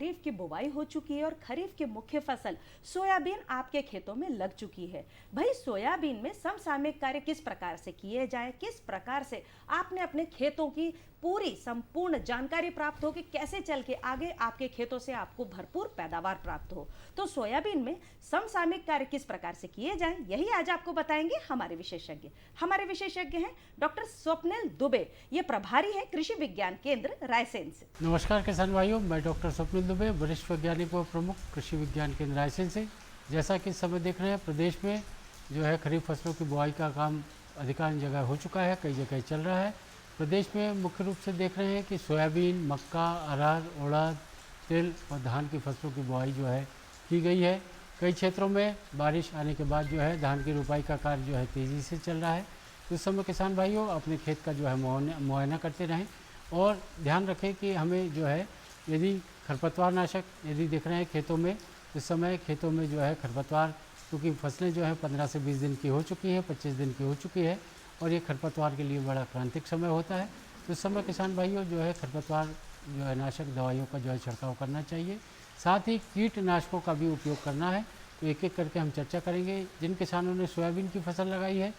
खरीफ की बुवाई हो चुकी है और खरीफ की मुख्य फसल सोयाबीन आपके खेतों में लग चुकी है। भाई सोयाबीन में समसामयिक कार्य किस प्रकार से किए जाएं, किस प्रकार से आपने अपने खेतों की पूरी संपूर्ण जानकारी प्राप्त हो कि कैसे चल के आगे आपके खेतों से आपको भरपूर पैदावार प्राप्त हो। तो सोयाबीन में समसामयिक कार्य किस प्रकार से किए जाएं, यही आज आपको बताएंगे हमारे विशेषज्ञ। हमारे विशेषज्ञ हैं डॉक्टर स्वप्निल दुबे, ये प्रभारी है कृषि विज्ञान केंद्र रायसेन से। नमस्कार किसान भाइयों, मैं डॉक्टर स्वप्निल दुबे, वरिष्ठ वैज्ञानिक व प्रमुख कृषि विज्ञान केंद्र रायसेन से। जैसा कि इस समय देख रहे हैं, प्रदेश में जो है खरीफ फसलों की बुआई का काम अधिकांश जगह हो चुका है, कई जगह चल रहा है। प्रदेश में मुख्य रूप से देख रहे हैं कि सोयाबीन, मक्का, अरहर, उड़द, तिल और धान की फसलों की बुआई जो है की गई है। कई क्षेत्रों में बारिश आने के बाद जो है धान की रोपाई का कार्य जो है तेज़ी से चल रहा है। तो इस समय किसान भाइयों अपने खेत का जो है मुआयना करते रहें और ध्यान रखें कि हमें जो है यदि खरपतवार नाशक यदि देख रहे हैं खेतों में, इस समय खेतों में जो है खरपतवार, क्योंकि फसलें जो है 15 से 20 दिन की हो चुकी है, 25 दिन की हो चुकी है और ये खरपतवार के लिए बड़ा क्रांतिक समय होता है। तो इस समय किसान भाइयों जो है खरपतवार जो है नाशक दवाइयों का जो है छिड़काव करना चाहिए। साथ ही कीटनाशकों का भी उपयोग करना है। तो एक एक करके हम चर्चा करेंगे। जिन किसानों ने सोयाबीन की फसल लगाई है,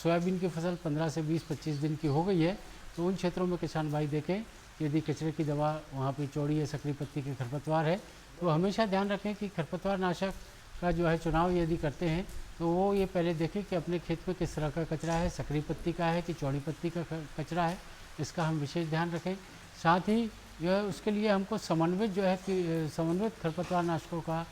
सोयाबीन की फसल 15 से 20-25 दिन की हो गई है, तो उन क्षेत्रों में किसान भाई देखें कि यदि कचरे की दवा वहाँ पे चौड़ी या सकरी पत्ती के खरपतवार है, तो हमेशा ध्यान रखें कि खरपतवार नाशक का जो है चुनाव यदि करते हैं तो वो ये पहले देखें कि अपने खेत में किस तरह का कचरा है, सकरी पत्ती का है कि चौड़ी पत्ती का कचरा है, इसका हम विशेष ध्यान रखें। साथ ही जो है उसके लिए हमको समन्वित जो है कि समन्वित खरपतवार नाशकों का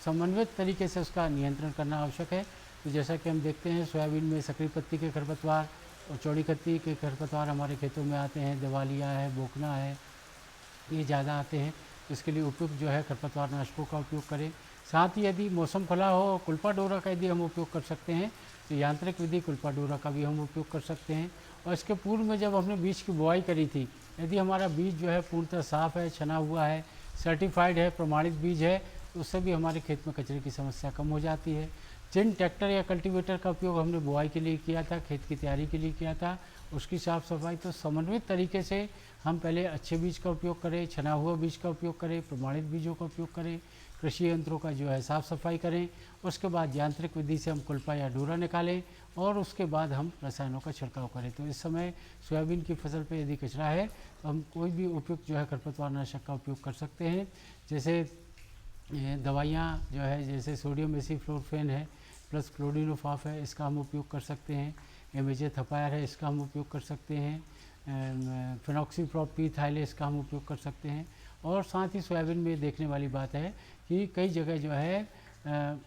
समन्वित तरीके से उसका नियंत्रण करना आवश्यक है। तो जैसा कि हम देखते हैं सोयाबीन में सकरी पत्ती के खरपतवार और चौड़ी पत्ती के खरपतवार हमारे खेतों में आते हैं, दिवालिया है, बोकना है, ये ज़्यादा आते हैं। इसके लिए उपयुक्त जो है खरपतवार नाशकों का उपयोग करें। साथ ही यदि मौसम खुला हो, कुल्पा डोरा का यदि हम उपयोग कर सकते हैं तो यांत्रिक विधि कुल्पा डोरा का भी हम उपयोग कर सकते हैं। और इसके पूर्व में जब हमने बीज की बुआई करी थी, यदि हमारा बीज जो है पूर्णतः साफ़ है, छना हुआ है, सर्टिफाइड है, प्रमाणित बीज है, तो उससे भी हमारे खेत में कचरे की समस्या कम हो जाती है। जिन ट्रैक्टर या कल्टीवेटर का उपयोग हमने बुआई के लिए किया था, खेत की तैयारी के लिए किया था, उसकी साफ़ सफाई तो समन्वित तरीके से हम पहले अच्छे बीज का उपयोग करें, छना हुआ बीज का उपयोग करें, प्रमाणित बीजों का उपयोग करें, कृषि यंत्रों का जो है साफ़ सफाई करें। उसके बाद यांत्रिक विधि से हम कुल्पा या डोरा निकालें और उसके बाद हम रसायनों का छिड़काव करें। तो इस समय सोयाबीन की फसल पे यदि कचरा है तो हम कोई भी उपयुक्त जो है खरपतवार नाशक का उपयोग कर सकते हैं। जैसे दवाइयाँ जो है, जैसे सोडियम एसिफ्लोरफेन है प्लस क्लोडिनोफाफ है, इसका हम उपयोग कर सकते हैं। एमेजेथपायर है, इसका हम उपयोग कर सकते हैं। फिनॉक्सीप्रोपीथाइल इसका हम उपयोग कर सकते हैं। और साथ ही सोयाबीन में देखने वाली बात है कि कई जगह जो है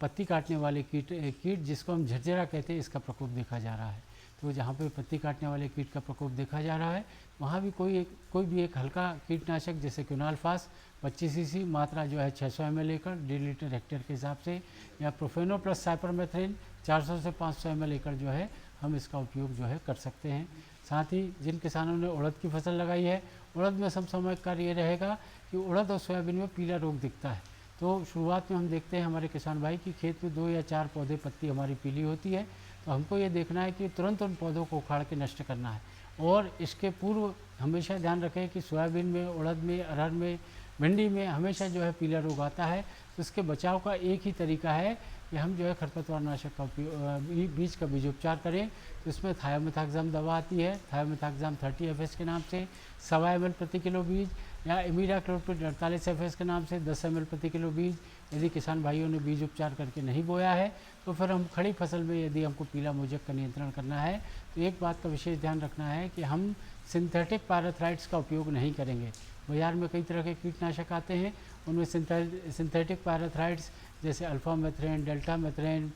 पत्ती काटने वाले कीट जिसको हम झरझरा कहते हैं, इसका प्रकोप देखा जा रहा है। तो जहाँ पे पत्ती काटने वाले कीट का प्रकोप देखा जा रहा है, वहाँ भी कोई भी एक हल्का कीटनाशक जैसे क्विनालफास 25 सीसी मात्रा जो है 600 ml एकड़ 1.5 लीटर हेक्टेयर के हिसाब से, या प्रोफेनो प्लस साइपरमेथ्रिन 400 से 500 ml एकड़ जो है हम इसका उपयोग जो है कर सकते हैं। साथ ही जिन किसानों ने उड़द की फसल लगाई है, उड़द में समसामयिक कार्य ये रहेगा कि उड़द और सोयाबीन में पीला रोग दिखता है। तो शुरुआत में हम देखते हैं हमारे किसान भाई कि खेत में 2 या 4 पौधे पत्ती हमारी पीली होती है, तो हमको ये देखना है कि तुरंत उन पौधों को उखाड़ के नष्ट करना है। और इसके पूर्व हमेशा ध्यान रखें कि सोयाबीन में, उड़द में, अरहर में, भिंडी में हमेशा जो है पीला रोग आता है। तो इसके बचाव का एक ही तरीका है कि हम जो है खरपतवार नाशक का बीज का बीजोपचार करें। तो इसमें थायोमेथाक्साम दवा आती है, थायोमेथाक्साम 30 FS के नाम से 1.25 ml प्रति किलो बीज, या इमीडाक्लोप्रिड 48 FS के नाम से 10 ml प्रति किलो बीज। यदि किसान भाइयों ने बीज उपचार करके नहीं बोया है तो फिर हम खड़ी फसल में यदि हमको पीला मोजक का नियंत्रण करना है तो एक बात का विशेष ध्यान रखना है कि हम सिंथेटिक पायरेथ्राइड्स का उपयोग नहीं करेंगे। बाज़ार में कई तरह के कीटनाशक आते हैं, उनमें सिंथेटिक पायरेथ्राइड्स जैसे अल्फा मेथ्रेन, डेल्टा मेथ्रेन,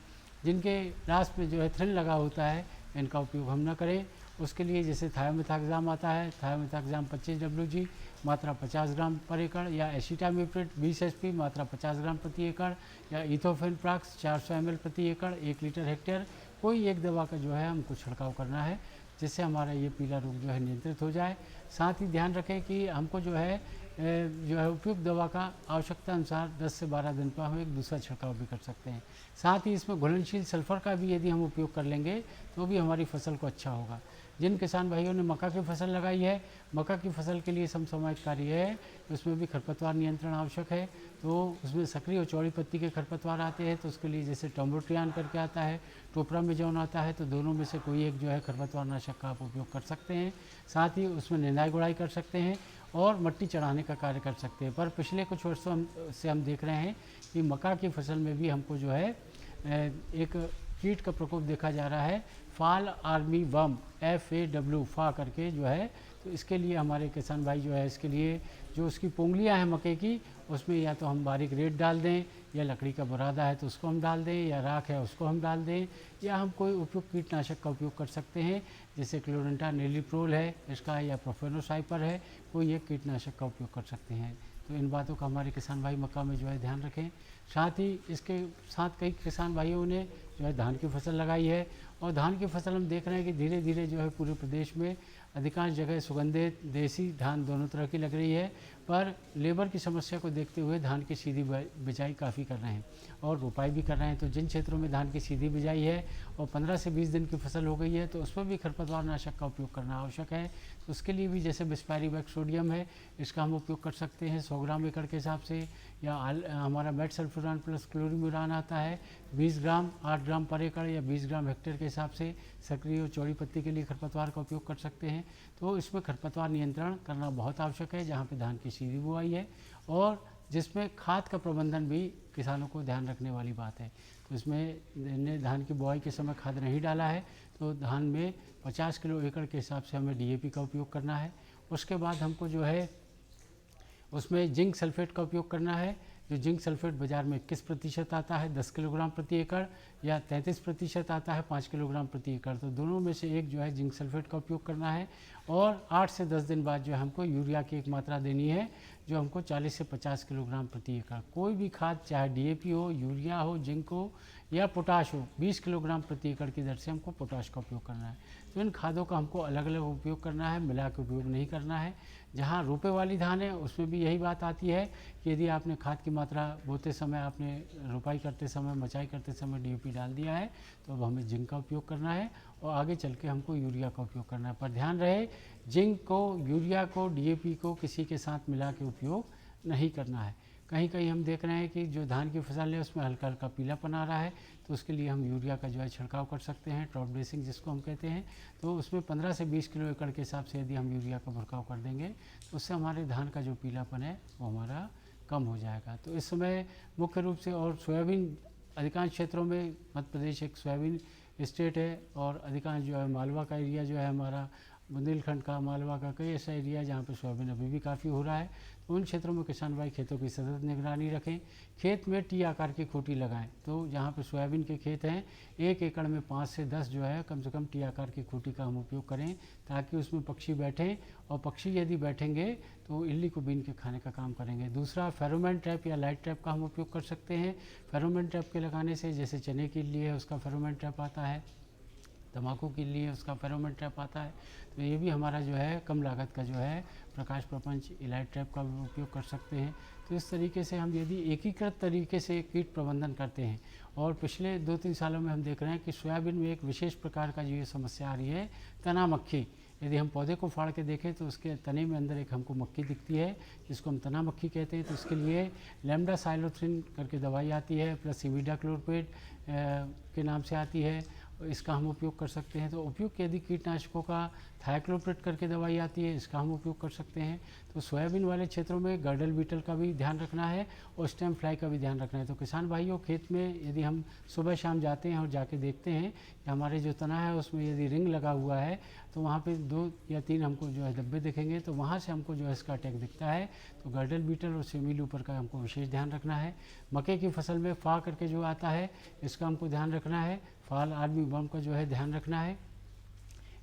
जिनके लास्ट में जो है थ्रिल लगा होता है, इनका उपयोग हम न करें। उसके लिए जैसे थायोमेथाक्साम आता है, थायोमेथाक्साम 25 WG मात्रा 50 ग्राम पर एकड़, या एसिटामिप्रिड 20 SP मात्रा 50 ग्राम प्रति एकड़, या इथोफेनप्राक्स 400 ml प्रति एकड़ 1 लीटर हेक्टेयर, कोई एक दवा का जो है हमको छिड़काव करना है जिससे हमारा ये पीला रोग जो है नियंत्रित हो जाए। साथ ही ध्यान रखें कि हमको जो है उपयुक्त दवा का आवश्यकता अनुसार 10 से 12 दिन पर हम एक दूसरा छिड़काव भी कर सकते हैं। साथ ही इसमें घुलनशील सल्फर का भी यदि हम उपयोग कर लेंगे तो भी हमारी फसल को अच्छा होगा। जिन किसान भाइयों ने मक्का की फसल लगाई है, मक्का की फसल के लिए समसामयिक कार्य है, उसमें भी खरपतवार नियंत्रण आवश्यक है। तो उसमें सक्रिय और चौड़ी पत्ती के खरपतवार आते हैं, तो उसके लिए जैसे टम्बोट्रियान करके आता है, टोपरा में जौन आता है, तो दोनों में से कोई एक जो है खरपतवार नाशक का आप उपयोग कर सकते हैं। साथ ही उसमें निंदाई गुड़ाई कर सकते हैं और मट्टी चढ़ाने का कार्य कर सकते हैं। पर पिछले कुछ वर्षों से हम देख रहे हैं कि मक्का की फसल में भी हमको जो है एक कीट का प्रकोप देखा जा रहा है, फाल आर्मी वर्म, FAW फा करके जो है। तो इसके लिए हमारे किसान भाई जो है, इसके लिए जो उसकी पोंगलियाँ हैं मक्के की, उसमें या तो हम बारीक रेत डाल दें, या लकड़ी का बुरादा है तो उसको हम डाल दें, या राख है उसको हम डाल दें, या हम कोई उपयुक्त कीटनाशक का उपयोग कर सकते हैं, जैसे क्लोरेंटा नेलीप्रोल है इसका, या प्रोफेनोसाइपर है, कोई एक कीटनाशक का उपयोग कर सकते हैं। तो इन बातों का हमारे किसान भाई मक्का में जो है ध्यान रखें। साथ ही इसके साथ कई किसान भाइयों ने जो है धान की फसल लगाई है, और धान की फसल हम देख रहे हैं कि धीरे धीरे जो है पूरे प्रदेश में अधिकांश जगह सुगंधित देसी धान दोनों तरह की लग रही है। पर लेबर की समस्या को देखते हुए धान की सीधी बिजाई काफ़ी कर रहे हैं और रोपाई भी कर रहे हैं। तो जिन क्षेत्रों में धान की सीधी बिजाई है और 15 से 20 दिन की फसल हो गई है, तो उसमें भी खरपतवार नाशक का उपयोग करना आवश्यक है। तो उसके लिए भी जैसे बिस्पायरिवेट सोडियम है, इसका हम उपयोग कर सकते हैं 100 ग्राम एकड़ के हिसाब से, या हमारा मेट सल्फ्यूरान प्लस क्लोरीम्यूरान आता है 20 ग्राम 8 ग्राम पर एकड़, या 20 ग्राम हेक्टेयर के हिसाब से सक्रिय और चौड़ी पत्ती के लिए खरपतवार का उपयोग कर सकते हैं। तो इसमें खरपतवार नियंत्रण करना बहुत आवश्यक है, जहाँ पे धान की सीधी बुआई है, और जिसमें खाद का प्रबंधन भी किसानों को ध्यान रखने वाली बात है। तो इसमें धान की बुआई के समय खाद नहीं डाला है, तो धान में 50 किलो एकड़ के हिसाब से हमें DAP का उपयोग करना है। उसके बाद हमको जो है उसमें जिंक सल्फेट का उपयोग करना है। जो जिंक सल्फेट बाज़ार में 21% आता है 10 किलोग्राम प्रति एकड़, या 33% आता है 5 किलोग्राम प्रति एकड़। तो दोनों में से एक जो है जिंक सल्फेट का उपयोग करना है। और 8 से 10 दिन बाद जो है हमको यूरिया की एक मात्रा देनी है, जो हमको 40 से 50 किलोग्राम प्रति एकड़। कोई भी खाद, चाहे DAP हो, यूरिया हो, जिंक हो या पोटाश हो, 20 किलोग्राम प्रति एकड़ की दर से हमको पोटाश का उपयोग करना है। तो इन खादों का हमको अलग अलग उपयोग करना है, मिला के उपयोग नहीं करना है। जहाँ रोपे वाली धान है उसमें भी यही बात आती है कि यदि आपने खाद की मात्रा बोते समय, आपने रोपाई करते समय, मचाई करते समय DAP डाल दिया है, तो अब हमें जिंक का उपयोग करना है, और आगे चल के हमको यूरिया का उपयोग करना है। पर ध्यान रहे, जिंक को, यूरिया को, DAP को किसी के साथ मिला के उपयोग नहीं करना है। कहीं कहीं हम देख रहे हैं कि जो धान की फसल है उसमें हल्का हल्का पीलापन आ रहा है, तो उसके लिए हम यूरिया का जो है छिड़काव कर सकते हैं, टॉप ड्रेसिंग जिसको हम कहते हैं। तो उसमें 15 से 20 किलो एकड़ के हिसाब से यदि हम यूरिया का छिड़काव कर देंगे, तो उससे हमारे धान का जो पीलापन है वो हमारा कम हो जाएगा। तो इस समय मुख्य रूप से, और सोयाबीन अधिकांश क्षेत्रों में, मध्य प्रदेश एक सोयाबीन स्टेट है, और अधिकांश जो है मालवा का एरिया जो है हमारा, बुंदेलखंड का, मालवा का, कई ऐसा एरिया जहाँ पे सोयाबीन अभी भी काफ़ी हो रहा है। तो उन क्षेत्रों में किसान भाई खेतों की सतत निगरानी रखें, खेत में T आकार की खूंटी लगाएं। तो जहाँ पे सोयाबीन के खेत हैं, 1 एकड़ में 5 से 10 जो है कम से कम T आकार की खूंटी का हम उपयोग करें, ताकि उसमें पक्षी बैठें, और पक्षी यदि बैठेंगे तो इल्ली को बीन के खाने का काम करेंगे। दूसरा, फेरोमोन ट्रैप या लाइट ट्रैप का हम उपयोग कर सकते हैं। फेरोमोन ट्रैप के लगाने से, जैसे चने के लिए उसका फेरोमोन ट्रैप आता है, तम्बाकू के लिए उसका फेरोमोन ट्रैप आता है, तो ये भी हमारा जो है कम लागत का जो है प्रकाश प्रपंच इलाइट ट्रैप का भी उपयोग कर सकते हैं। तो इस तरीके से हम यदि एकीकृत तरीके से कीट प्रबंधन करते हैं, और पिछले 2-3 सालों में हम देख रहे हैं कि सोयाबीन में एक विशेष प्रकार का जो ये समस्या आ रही है, तना मक्खी। यदि हम पौधे को फाड़ के देखें तो उसके तने में अंदर एक हमको मक्खी दिखती है, जिसको हम तना मक्खी कहते हैं। तो इसके लिए लैम्डा साइलोथ्रिन करके दवाई आती है, प्लस इमिडाक्लोरपेड के नाम से आती है, इसका हम उपयोग कर सकते हैं। तो उपयोग यदि कीटनाशकों का थाइक्लोप्रिड करके दवाई आती है, इसका हम उपयोग कर सकते हैं। तो सोयाबीन वाले क्षेत्रों में गर्डल बीटल का भी ध्यान रखना है, और स्टेम फ्लाई का भी ध्यान रखना है। तो किसान भाइयों, खेत में यदि हम सुबह शाम जाते हैं और जाके देखते हैं कि हमारे जो तना है उसमें यदि रिंग लगा हुआ है, तो वहाँ पे 2 या 3 हमको जो है धब्बे दिखेंगे, तो वहाँ से हमको जो है इसका अटैक दिखता है। तो गर्डल बीटल और सेमी लूपर का हमको विशेष ध्यान रखना है। मक्के की फसल में फा करके जो आता है, इसका हमको ध्यान रखना है। फाल आर्मी वर्म का जो है ध्यान रखना है।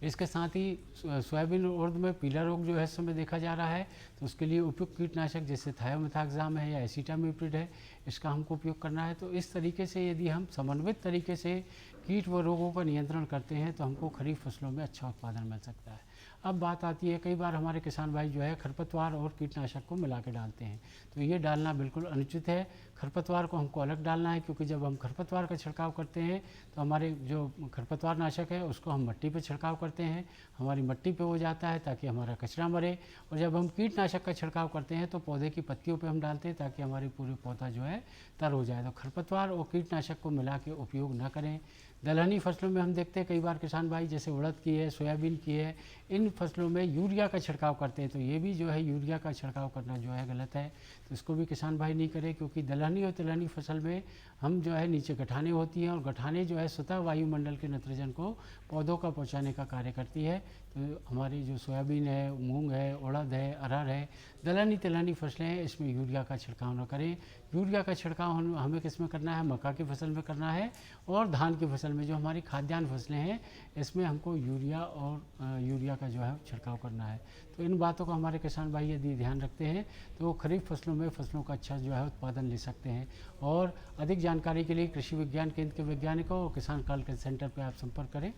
इसके साथ ही सोयाबीन और उर्द में पीला रोग जो है इस समय देखा जा रहा है, तो उसके लिए उपयुक्त कीटनाशक जैसे थायोमेथाक्साम है या एसिटामिप्रिड है, इसका हमको उपयोग करना है। तो इस तरीके से यदि हम समन्वित तरीके से कीट व रोगों का नियंत्रण करते हैं, तो हमको खरीफ फसलों में अच्छा उत्पादन मिल सकता है। अब बात आती है, कई बार हमारे किसान भाई जो है खरपतवार और कीटनाशक को मिला के डालते हैं, तो ये डालना बिल्कुल अनुचित है। खरपतवार को हमको अलग डालना है, क्योंकि जब हम खरपतवार का छिड़काव करते हैं तो हमारे जो खरपतवार नाशक है उसको हम मिट्टी पे छिड़काव करते हैं, हमारी मिट्टी पे हो जाता है ताकि हमारा कचरा मरे। और जब हम कीटनाशक का छिड़काव करते हैं तो पौधे की पत्तियों पे हम डालते हैं ताकि हमारी पूरी पौधा जो है तर हो जाए। तो खरपतवार और कीटनाशक को मिला के उपयोग न करें। दलहनी फसलों में हम देखते हैं कई बार किसान भाई जैसे उड़द की है, सोयाबीन की है, इन फसलों में यूरिया का छिड़काव करते हैं, तो ये भी जो है यूरिया का छिड़काव करना जो है गलत है। तो इसको भी किसान भाई नहीं करें, क्योंकि दलहनी और तिलहनी फसल में हम जो है नीचे गठाने होती हैं और गठाने जो है स्वतः वायुमंडल के नाइट्रोजन को पौधों का पहुंचाने का कार्य करती है। तो हमारी जो सोयाबीन है, मूंग है, उड़द है, अरहर है, दलहनी तिलहनी फसलें हैं, इसमें यूरिया का छिड़काव न करें। यूरिया का छिड़काव हमें किस में करना है? मक्का की फसल में करना है और धान की फसल में, जो हमारी खाद्यान्न फसलें हैं, इसमें हमको यूरिया का जो है छिड़काव करना है। तो इन बातों का हमारे किसान भाई यदि ध्यान रखते हैं तो वो खरीफ फसलों में फसलों का अच्छा जो है उत्पादन ले सकते हैं। और अधिक जानकारी के लिए कृषि विज्ञान केंद्र के वैज्ञानिकों और किसान कॉल सेंटर पर आप संपर्क करें।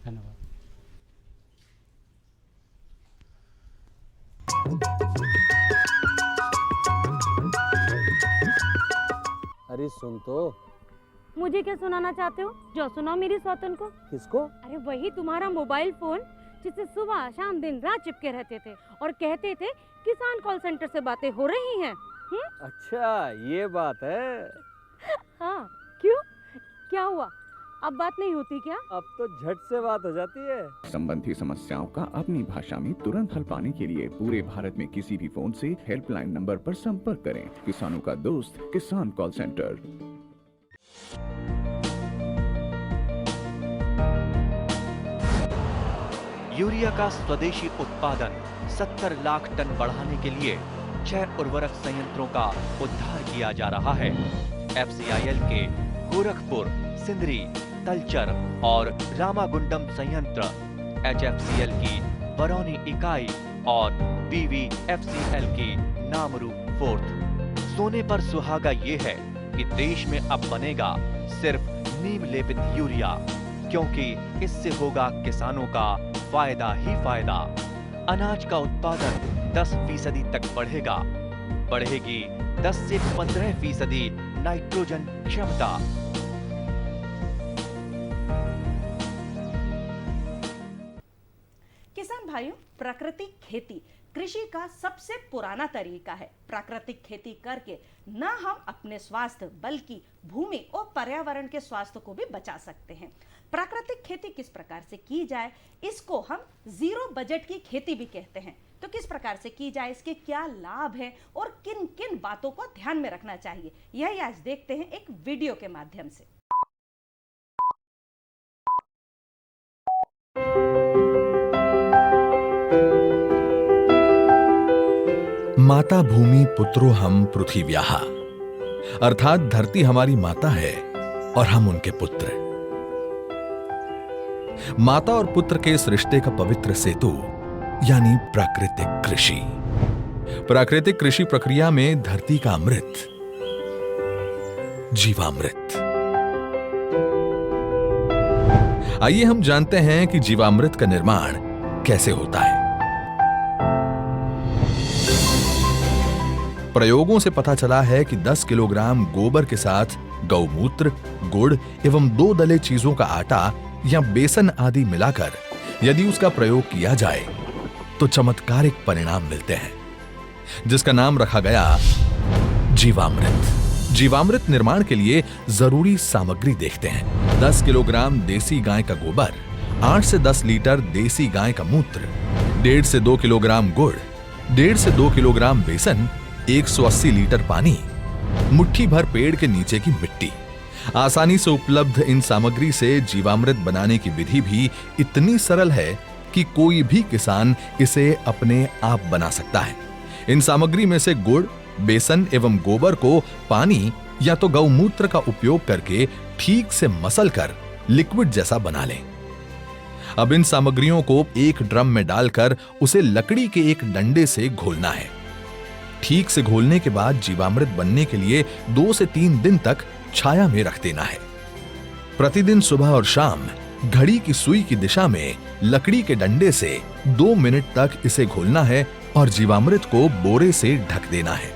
धन्यवाद। अरे सुन तो। मुझे क्या सुनाना चाहते हो? जो सुनाओ मेरी सौतन को। किसको? अरे वही तुम्हारा मोबाइल फोन जिससे सुबह शाम दिन रात चिपके रहते थे और कहते थे किसान कॉल सेंटर से बातें हो रही हैं। अच्छा ये बात है। हाँ क्यों, क्या हुआ? अब बात नहीं होती क्या? अब तो झट से बात हो जाती है। संबंधी समस्याओं का अपनी भाषा में तुरंत हल पाने के लिए पूरे भारत में किसी भी फोन से हेल्पलाइन नंबर पर संपर्क करें। किसानों का दोस्त किसान कॉल सेंटर। यूरिया का स्वदेशी उत्पादन 70 लाख टन बढ़ाने के लिए 6 उर्वरक संयंत्रों का उद्धार किया जा रहा है। FCIL के गोरखपुर, सिंदरी, तलचर और रामागुंडम संयंत्र, HFCL की बरौनी इकाई और BVFCL की नामरू फोर्थ। सोने पर सुहागा ये है कि देश में अब बनेगा सिर्फ नीम लेपित यूरिया, क्योंकि इससे होगा किसानों का फायदा ही फायदा। अनाज का उत्पादन 10% तक बढ़ेगा। बढ़ेगी 10 से 15% नाइट्रोजन क्षमता। किसान भाइयों, प्राकृतिक खेती कृषि का सबसे पुराना तरीका है। प्राकृतिक खेती करके न हम अपने स्वास्थ्य बल्कि भूमि और पर्यावरण के स्वास्थ्य को भी बचा सकते हैं। प्राकृतिक खेती किस प्रकार से की जाए, इसको हम जीरो बजट की खेती भी कहते हैं। तो किस प्रकार से की जाए, इसके क्या लाभ हैं और किन किन बातों को ध्यान में रखना चाहिए, यही आज देखते हैं एक वीडियो के माध्यम से। माता भूमि पुत्रो हम पृथिव्याः, अर्थात धरती हमारी माता है और हम उनके पुत्र। माता और पुत्र के इस रिश्ते का पवित्र सेतु यानी प्राकृतिक कृषि। प्राकृतिक कृषि प्रक्रिया में धरती का अमृत, जीवामृत। आइए हम जानते हैं कि जीवामृत का निर्माण कैसे होता है। प्रयोगों से पता चला है कि 10 किलोग्राम गोबर के साथ गौमूत्र, गुड़ एवं 2 दले चीजों का आटा या बेसन आदि मिलाकर यदि उसका प्रयोग किया जाए तो चमत्कारिक परिणाम मिलते हैं, जिसका नाम रखा गया जीवामृत। जीवामृत निर्माण के लिए जरूरी सामग्री देखते हैं। 10 किलोग्राम देसी गाय का गोबर, 8 से 10 लीटर देसी गाय का मूत्र, 1.5 से 2 किलोग्राम गुड़, 1.5 से 2 किलोग्राम बेसन, 180 लीटर पानी, मुट्ठी भर पेड़ के नीचे की मिट्टी। आसानी से उपलब्ध इन सामग्री से जीवामृत बनाने की विधि भी इतनी सरल है कि कोई भी किसान इसे अपने आप बना सकता है। इन सामग्री में से गुड़, बेसन एवं गोबर को पानी या तो गौमूत्र का उपयोग करके ठीक से मसलकर लिक्विड जैसा बना लें। अब इन सामग्रियों को एक ड्रम में डालकर उसे लकड़ी के एक डंडे से घोलना है। ठीक से घोलने के बाद जीवामृत बनने के लिए 2 से 3 दिन तक छाया में रख देना है। प्रतिदिन सुबह और शाम घड़ी की सुई की दिशा में लकड़ी के डंडे से 2 मिनट तक इसे घोलना है और जीवामृत को बोरे से ढक देना है।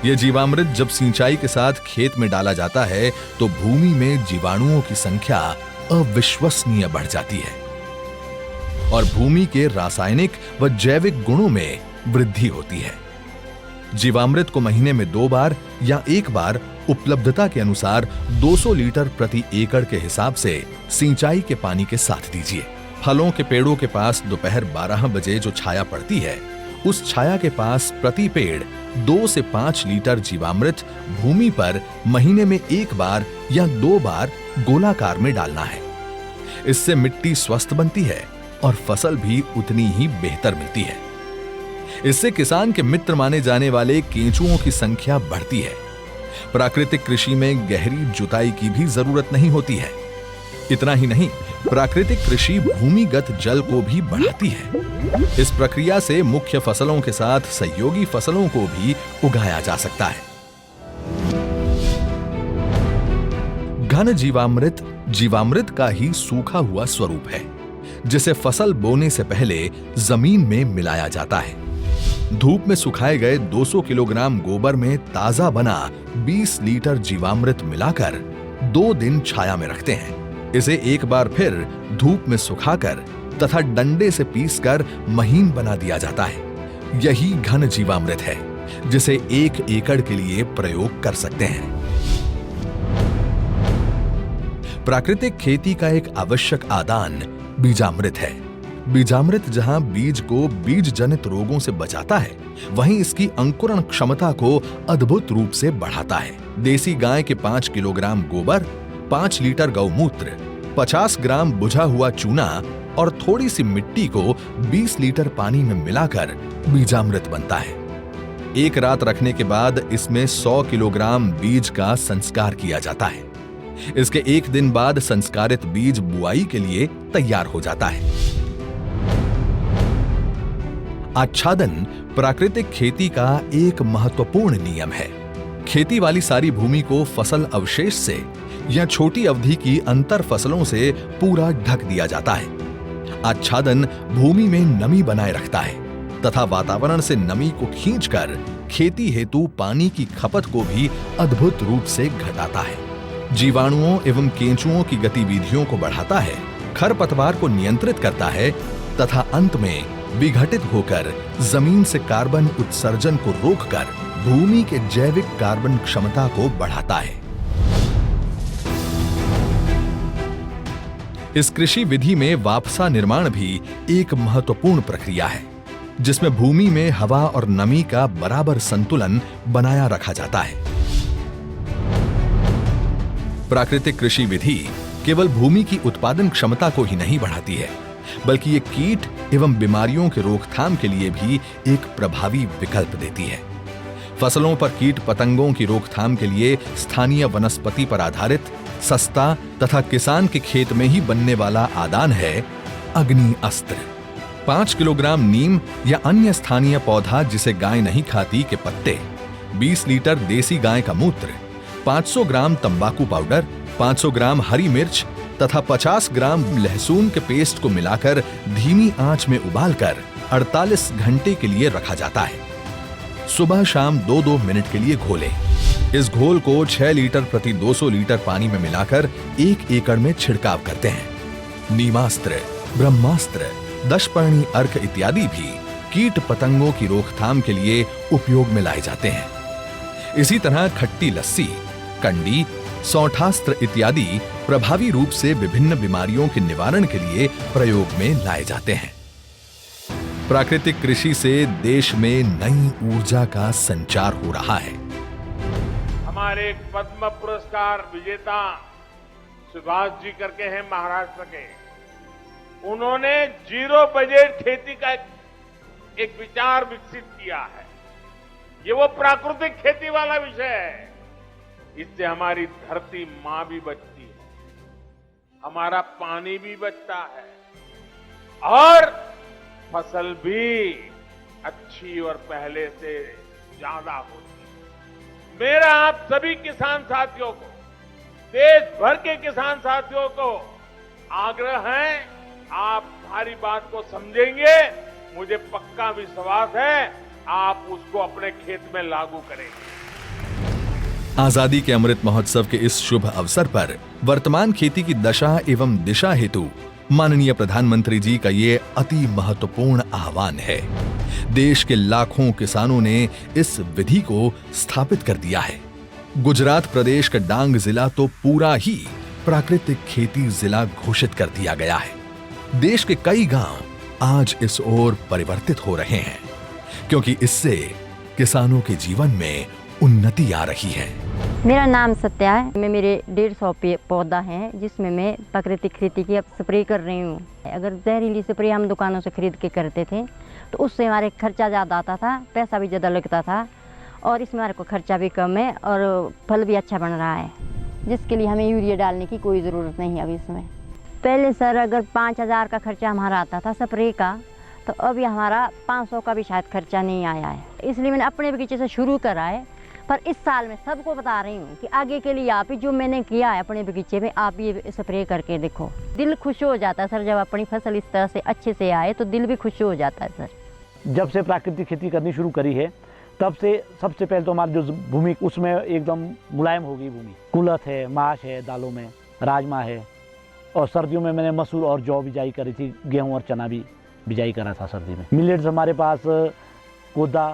यह जीवामृत जब सिंचाई के साथ खेत में डाला जाता है तो भूमि में जीवाणुओं की संख्या अविश्वसनीय बढ़ जाती है और भूमि के रासायनिक व जैविक गुणों में वृद्धि होती है। जीवामृत को महीने में 2 बार या 1 बार उपलब्धता के अनुसार 200 लीटर प्रति एकड़ के हिसाब से सिंचाई के पानी के साथ दीजिए। फलों के पेड़ों के पास दोपहर 12 बजे जो छाया पड़ती है, उस छाया के पास प्रति पेड़ 2 से 5 लीटर जीवामृत भूमि पर महीने में 1 बार या 2 बार गोलाकार में डालना है। इससे मिट्टी स्वस्थ बनती है और फसल भी उतनी ही बेहतर मिलती है। इससे किसान के मित्र माने जाने वाले केंचुओं की संख्या बढ़ती है। प्राकृतिक कृषि में गहरी जुताई की भी जरूरत नहीं होती है। इतना ही नहीं, प्राकृतिक कृषि भूमिगत जल को भी बढ़ाती है। इस प्रक्रिया से मुख्य फसलों के साथ सहयोगी फसलों को भी उगाया जा सकता है। घन जीवामृत जीवामृत का ही सूखा हुआ स्वरूप है, जिसे फसल बोने से पहले जमीन में मिलाया जाता है। धूप में सुखाए गए 200 किलोग्राम गोबर में ताजा बना 20 लीटर जीवामृत मिलाकर 2 दिन छाया में रखते हैं। इसे एक बार फिर धूप में सुखाकर तथा डंडे से पीसकर महीन बना दिया जाता है। यही घन जीवामृत है जिसे 1 एकड़ के लिए प्रयोग कर सकते हैं। प्राकृतिक खेती का एक आवश्यक आदान बीजामृत है। बीजामृत जहां बीज को बीज जनित रोगों से बचाता है, वहीं इसकी अंकुरण क्षमता को अद्भुत रूप से बढ़ाता है। देसी गाय के 5 किलोग्राम गोबर, 5 लीटर गौमूत्र, 50 ग्राम बुझा हुआ चूना और थोड़ी सी मिट्टी को 20 लीटर पानी में मिलाकर बीजामृत बनता है। एक रात रखने के बाद इसमें 100 किलोग्राम बीज का संस्कार किया जाता है। इसके 1 दिन बाद संस्कारित बीज बुआई के लिए तैयार हो जाता है। आच्छादन प्राकृतिक खेती का एक महत्वपूर्ण नियम है। खेती वाली सारी भूमि को फसल अवशेष से या छोटी अवधि की अंतर फसलों से पूरा ढक दिया जाता है। आच्छादन भूमि में नमी बनाए रखता है तथा वातावरण से नमी को खींचकर खेती हेतु पानी की खपत को भी अद्भुत रूप से घटाता है। जीवाणुओं एवं केंचुओं की गतिविधियों को बढ़ाता है, खरपतवार को नियंत्रित करता है तथा अंत में विघटित होकर जमीन से कार्बन उत्सर्जन को रोककर भूमि के जैविक कार्बन क्षमता को बढ़ाता है। इस कृषि विधि में वापसा निर्माण भी एक महत्वपूर्ण प्रक्रिया है, जिसमें भूमि में हवा और नमी का बराबर संतुलन बनाया रखा जाता है। प्राकृतिक कृषि विधि केवल भूमि की उत्पादन क्षमता को ही नहीं बढ़ाती है, बल्कि ये कीट एवं बीमारियों के रोकथाम के लिए भी एक प्रभावी विकल्प देती है। फसलों पर कीट पतंगों की रोकथाम के लिए स्थानीय वनस्पति पर आधारित सस्ता तथा किसान के खेत में ही बनने वाला आदान है अग्नि अस्त्र। 5 किलोग्राम नीम या अन्य स्थानीय पौधा जिसे गाय नहीं खाती के पत्ते, 20 लीटर देसी गाय का मूत्र, 500 ग्राम तंबाकू पाउडर, 500 ग्राम हरी मिर्च तथा 50 ग्राम लहसुन के पेस्ट को मिलाकर धीमी आंच में उबालकर 48 घंटे के लिए रखा जाता है। सुबह शाम 2-2 मिनट के लिए घोलें। इस घोल को 6 लीटर प्रति 200 लीटर पानी में मिलाकर 1 एकड़ में छिड़काव करते हैं। नीमास्त्र, ब्रह्मास्त्र, दशपर्णी अर्क इत्यादि भी कीट पतंगों की रोकथाम के लिए उपयोग में लाए जाते हैं। इसी तरह खट्टी लस्सी, कंडी, सौठास्त्र इत्यादि प्रभावी रूप से विभिन्न बीमारियों के निवारण के लिए प्रयोग में लाए जाते हैं। प्राकृतिक कृषि से देश में नई ऊर्जा का संचार हो रहा है। हमारे पद्म पुरस्कार विजेता सुभाष जी करके हैं महाराष्ट्र के, उन्होंने जीरो बजट खेती का एक विचार विकसित किया है। ये वो प्राकृतिक खेती वाला विषय है। इससे हमारी धरती मां भी बचती है, हमारा पानी भी बचता है और फसल भी अच्छी और पहले से ज्यादा होती है। मेरा आप सभी किसान साथियों को, देश भर के किसान साथियों को आग्रह है, आप हमारी बात को समझेंगे, मुझे पक्का विश्वास है आप उसको अपने खेत में लागू करेंगे। आजादी के अमृत महोत्सव के इस शुभ अवसर पर वर्तमान खेती की दशा एवं दिशा हेतु माननीय प्रधानमंत्री जी का ये अति महत्वपूर्ण आह्वान है। देश के लाखों किसानों ने इस विधि को स्थापित कर दिया है। गुजरात प्रदेश का डांग जिला तो पूरा ही प्राकृतिक खेती जिला घोषित कर दिया गया है। देश के कई गांव आज इस ओर परिवर्तित हो रहे हैं, क्योंकि इससे किसानों के जीवन में उन्नति आ रही है। मेरा नाम सत्या है। मैं मेरे 150 पौधा हैं जिसमें मैं प्राकृतिक खेती की अब स्प्रे कर रही हूँ। अगर जहरीली स्प्रे हम दुकानों से खरीद के करते थे तो उससे हमारे खर्चा ज़्यादा आता था, पैसा भी ज़्यादा लगता था, और इसमें हमारे को खर्चा भी कम है और फल भी अच्छा बन रहा है, जिसके लिए हमें यूरिया डालने की कोई ज़रूरत नहीं है अभी इसमें। पहले सर अगर 5000 का खर्चा हमारा आता था स्प्रे का, तो अभी हमारा 500 का भी शायद खर्चा नहीं आया है। इसलिए मैंने अपने बगीचे से शुरू करा है, पर इस साल मैं सबको बता रही हूँ कि आगे के लिए आप ही जो मैंने किया है अपने बगीचे में, आप ये स्प्रे करके देखो। दिल खुश हो जाता है सर, जब अपनी फसल इस तरह से अच्छे से आए तो दिल भी खुश हो जाता है सर। जब से प्राकृतिक खेती करनी शुरू करी है तब से सबसे पहले तो हमारी जो भूमि उसमें एकदम मुलायम हो गई भूमि। कुलथ है, माश है, दालों में राजमा है, और सर्दियों में मैंने मसूर और जौ बिजाई करी थी, गेहूँ और चना भी बिजाई करा था सर्दी में। मिलेट्स हमारे पास कोदा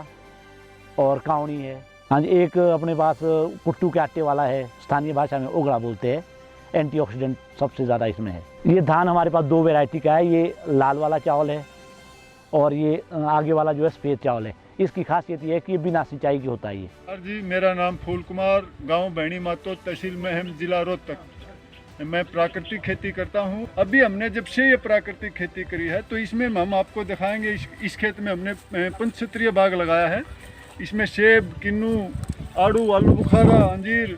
और कावनी है। हाँ जी, एक अपने पास कुट्टू के आटे वाला है, स्थानीय भाषा में ओगड़ा बोलते हैं। एंटीऑक्सीडेंट सबसे ज़्यादा इसमें है। ये धान हमारे पास 2 वैरायटी का है, ये लाल वाला चावल है और ये आगे वाला जो है सफ़ेद चावल है। इसकी खासियत ये है कि ये बिना सिंचाई की होता है। ये सर जी, मेरा नाम फूल कुमार, गांव बहनी मातो, तहसील महम, जिला रोहतक। मैं प्राकृतिक खेती करता हूं। अभी हमने जब से ये प्राकृतिक खेती करी है तो इसमें हम आपको दिखाएंगे। इस खेत में हमने पंचक्षेत्रीय बाग लगाया है। इसमें सेब, किन्नू, आड़ू, आलू बुखारा, अंजीर,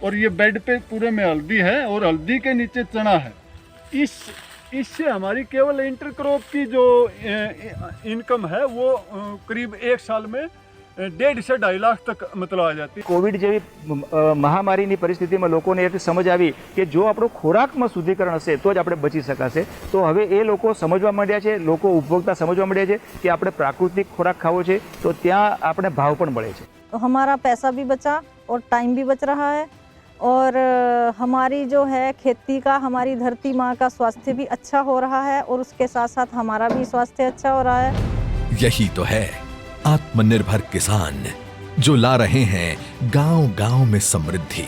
और ये बेड पे पूरे में हल्दी है और हल्दी के नीचे चना है। इससे हमारी केवल इंटरक्रॉप की जो इनकम है वो करीब 1 साल में 1.5 से 2.5 लाख तक मतलब आ जाती है। कोविड જેવી મહામારીની પરિસ્થિતિમાં લોકોને એક સમજ આવી કે જો આપણો ખોરાકમાં શુદ્ધિકરણ હશે તો જ આપણે બચી શકાશે। તો હવે એ લોકો સમજવા માંડ્યા છે, લોકો ઉપભોક્તા સમજવા માંડ્યા છે કે આપણે પ્રાકૃતિક ખોરાક ખાવો છે તો ત્યાં આપણે ભાવ પણ મળે છે। तो हमारा पैसा भी बचा और टाइम भी बच रहा है, और हमारी जो है खेती का, हमारी धरती माँ का स्वास्थ्य भी अच्छा हो रहा है, और उसके साथ साथ हमारा भी स्वास्थ्य अच्छा हो रहा है। यही तो है आत्मनिर्भर किसान, जो ला रहे हैं गांव-गांव में समृद्धि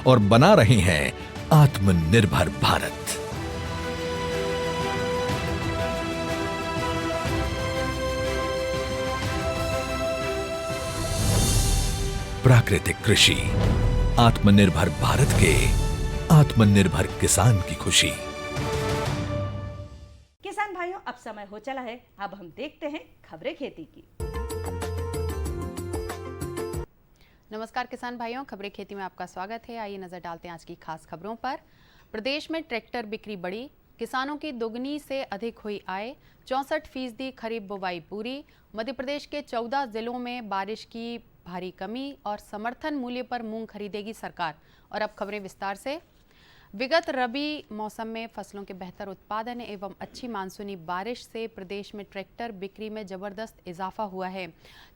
और बना रहे हैं आत्मनिर्भर भारत। प्राकृतिक कृषि, आत्मनिर्भर भारत के आत्मनिर्भर किसान की खुशी। किसान भाइयों, अब समय हो चला है, अब हम देखते हैं खबरें खेती की। नमस्कार किसान भाइयों, खबरें खेती में आपका स्वागत है। आइए नजर डालते हैं आज की खास खबरों पर। प्रदेश में ट्रैक्टर बिक्री बढ़ी, किसानों की दोगुनी से अधिक हुई आय, 64% खरीफ बुवाई पूरी। मध्य प्रदेश के 14 जिलों में बारिश की भारी कमी और समर्थन मूल्य पर मूंग खरीदेगी सरकार। और अब खबरें विस्तार से। विगत रबी मौसम में फसलों के बेहतर उत्पादन एवं अच्छी मानसूनी बारिश से प्रदेश में ट्रैक्टर बिक्री में जबरदस्त इजाफा हुआ है।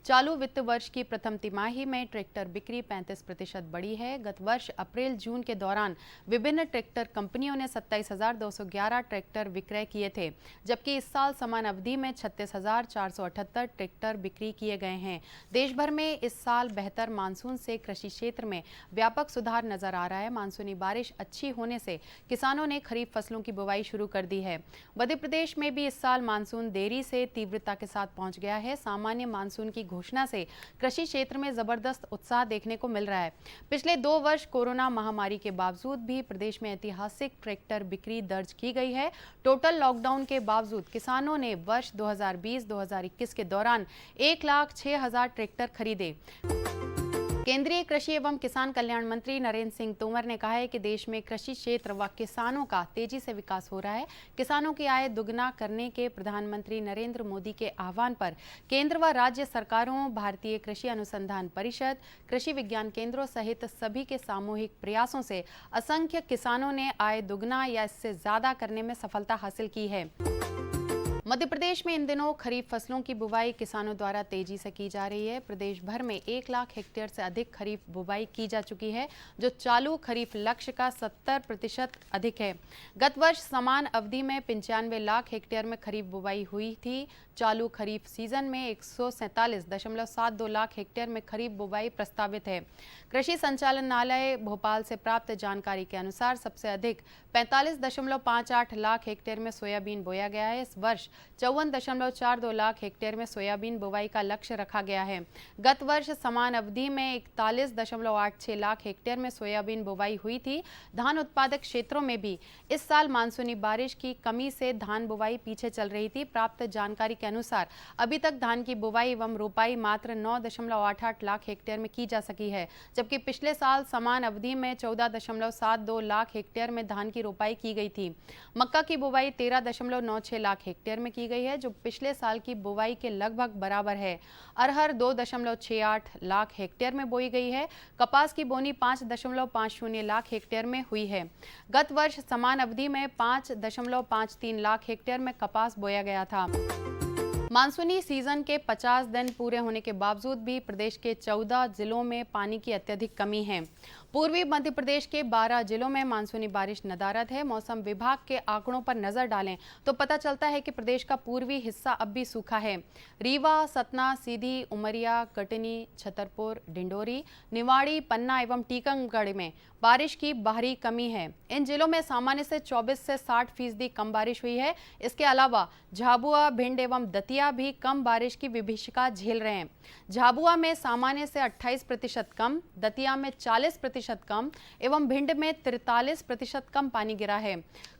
चालू वित्त वर्ष की प्रथम तिमाही में ट्रैक्टर बिक्री 35% बढ़ी है। गत वर्ष अप्रैल जून के दौरान विभिन्न ट्रैक्टर कंपनियों ने 27,211 ट्रैक्टर विक्रय किए थे, जबकि इस साल समान अवधि में 36,478 ट्रैक्टर बिक्री किए गए हैं। देश भर में इस साल बेहतर मानसून से कृषि क्षेत्र में व्यापक सुधार नजर आ रहा है। मानसूनी बारिश अच्छी होने से किसानों ने खरीफ फसलों की बुवाई शुरू कर दी है। मध्य प्रदेश में भी इस साल मानसून देरी से तीव्रता के साथ पहुंच गया है। सामान्य मानसून की घोषणा से कृषि क्षेत्र में जबरदस्त उत्साह देखने को मिल रहा है। पिछले 2 वर्ष कोरोना महामारी के बावजूद भी प्रदेश में ऐतिहासिक ट्रैक्टर बिक्री दर्ज की गई है। टोटल लॉकडाउन के बावजूद किसानों ने वर्ष 2020-2021 के दौरान 1,06,000 ट्रैक्टर खरीदे। केंद्रीय कृषि एवं किसान कल्याण मंत्री नरेंद्र सिंह तोमर ने कहा है कि देश में कृषि क्षेत्र व किसानों का तेजी से विकास हो रहा है। किसानों की आय दुगना करने के प्रधानमंत्री नरेंद्र मोदी के आह्वान पर केंद्र व राज्य सरकारों, भारतीय कृषि अनुसंधान परिषद, कृषि विज्ञान केंद्रों सहित सभी के सामूहिक प्रयासों से असंख्य किसानों ने आय दुगना या इससे ज्यादा करने में सफलता हासिल की है। मध्य प्रदेश में इन दिनों खरीफ फसलों की बुवाई किसानों द्वारा तेजी से की जा रही है। प्रदेश भर में 1 लाख हेक्टेयर से अधिक खरीफ बुवाई की जा चुकी है, जो चालू खरीफ लक्ष्य का 70% अधिक है। गत वर्ष समान अवधि में 95 लाख हेक्टेयर में खरीफ बुवाई हुई थी। चालू खरीफ सीजन में 147.72 लाख हेक्टेयर में खरीफ बुवाई प्रस्तावित है। कृषि संचालनालय भोपाल से प्राप्त जानकारी के अनुसार सबसे अधिक 45.58 लाख हेक्टेयर में सोयाबीन बोया गया है। इस वर्ष 54.42 लाख हेक्टेयर में सोयाबीन बुवाई का लक्ष्य रखा गया है। गत वर्ष समान अवधि में 41.86 लाख हेक्टेयर में सोयाबीन बुवाई हुई थी। धान उत्पादक क्षेत्रों में भी इस साल मानसूनी बारिश की कमी से धान बुवाई पीछे चल रही थी। प्राप्त जानकारी के अनुसार अभी तक धान की बुवाई एवं रोपाई मात्र 9.88 लाख हेक्टेयर में की जा सकी है, जबकि पिछले साल समान अवधि में 14.72 लाख हेक्टेयर में धान की रोपाई की गई थी। मक्का की बुवाई 13.96 लाख हेक्टेयर में की गई है, जो पिछले साल की बुवाई के लगभग बराबर है। अरहर 2.68 लाख हेक्टेयर में बोई गई है। कपास की बोनी 5.50 लाख हेक्टेयर में हुई है। गत वर्ष समान अवधि में 5.53 लाख हेक्टेयर में कपास बोया गया था। मानसूनी सीजन के 50 दिन पूरे होने के बावजूद भी प्रदेश के 14 जिलों में पानी की अत्यधिक कमी है। पूर्वी मध्य प्रदेश के 12 जिलों में मानसूनी बारिश नदारद है। मौसम विभाग के आंकड़ों पर नजर डालें तो पता चलता है कि प्रदेश का पूर्वी हिस्सा अब भी सूखा है। रीवा, सतना, सीधी, उमरिया, कटनी, छतरपुर, डिंडोरी, निवाड़ी, पन्ना एवं टीकमगढ़ में बारिश की बाहरी कमी है। इन जिलों में सामान्य से 24 से 60% कम बारिश हुई है। इसके अलावा झाबुआ, भिंड एवं दतिया भी कम बारिश की विभीषिका झेल रहे हैं। झाबुआ में सामान्य से 28% कम, दतिया में 40% कम एवं भिंड में 43% कम पानी गिरा है।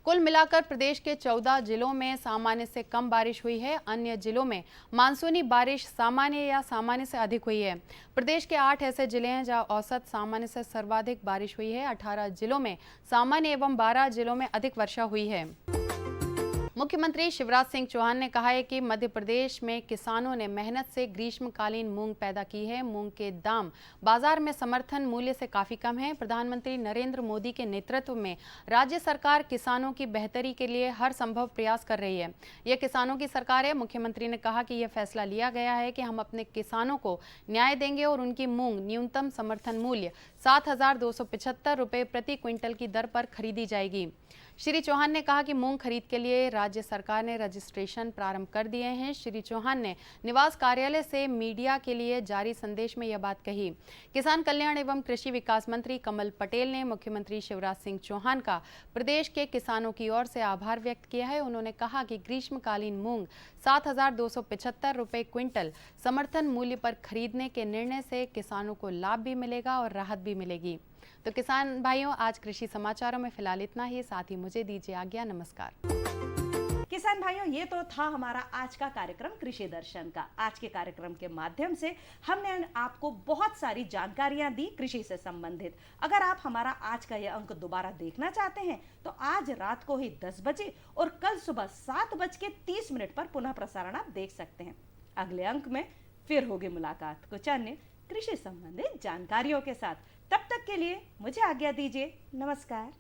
कुल मिलाकर प्रदेश के 14 जिलों में सामान्य से कम बारिश हुई है। अन्य जिलों में मानसूनी बारिश सामान्य या सामान्य से अधिक हुई है। प्रदेश के 8 ऐसे जिले हैं जहां औसत सामान्य से सर्वाधिक बारिश हुई है। 18 जिलों में सामान्य एवं 12 जिलों में अधिक वर्षा हुई है। मुख्यमंत्री शिवराज सिंह चौहान ने कहा है कि मध्य प्रदेश में किसानों ने मेहनत से ग्रीष्मकालीन मूंग पैदा की है। मूंग के दाम बाजार में समर्थन मूल्य से काफी कम है। प्रधानमंत्री नरेंद्र मोदी के नेतृत्व में राज्य सरकार किसानों की बेहतरी के लिए हर संभव प्रयास कर रही है। यह किसानों की सरकार है। मुख्यमंत्री ने कहा कि यह फैसला लिया गया है कि हम अपने किसानों को न्याय देंगे और उनकी मूंग न्यूनतम समर्थन मूल्य 7,275 रुपये प्रति क्विंटल की दर पर खरीदी जाएगी। श्री चौहान ने कहा कि मूंग खरीद के लिए राज्य सरकार ने रजिस्ट्रेशन प्रारंभ कर दिए हैं। श्री चौहान ने निवास कार्यालय से मीडिया के लिए जारी संदेश में यह बात कही। किसान कल्याण एवं कृषि विकास मंत्री कमल पटेल ने मुख्यमंत्री शिवराज सिंह चौहान का प्रदेश के किसानों की ओर से आभार व्यक्त किया है। उन्होंने कहा कि ग्रीष्मकालीन मूंग 7,275 रुपये क्विंटल समर्थन मूल्य पर खरीदने के निर्णय से किसानों को लाभ भी मिलेगा और राहत भी मिलेगी। तो किसान भाइयों, आज कृषि समाचारों में फिलहाल इतना ही। साथ ही मुझे दीजिए आज्ञा। नमस्कार। किसान भाइयों, ये तो था हमारा आज का कार्यक्रम कृषि दर्शन का। आज के कार्यक्रम के माध्यम से हमने आपको बहुत सारी जानकारियां दी कृषि से संबंधित। अगर आप हमारा आज का ये अंक दोबारा देखना चाहते हैं तो आज रात को ही 10 बजे और कल सुबह 7:30 पर पुनः प्रसारण आप देख सकते हैं। अगले अंक में फिर होगी मुलाकात कुछ अन्य कृषि संबंधित जानकारियों के साथ। तब तक के लिए मुझे आज्ञा दीजिए। नमस्कार।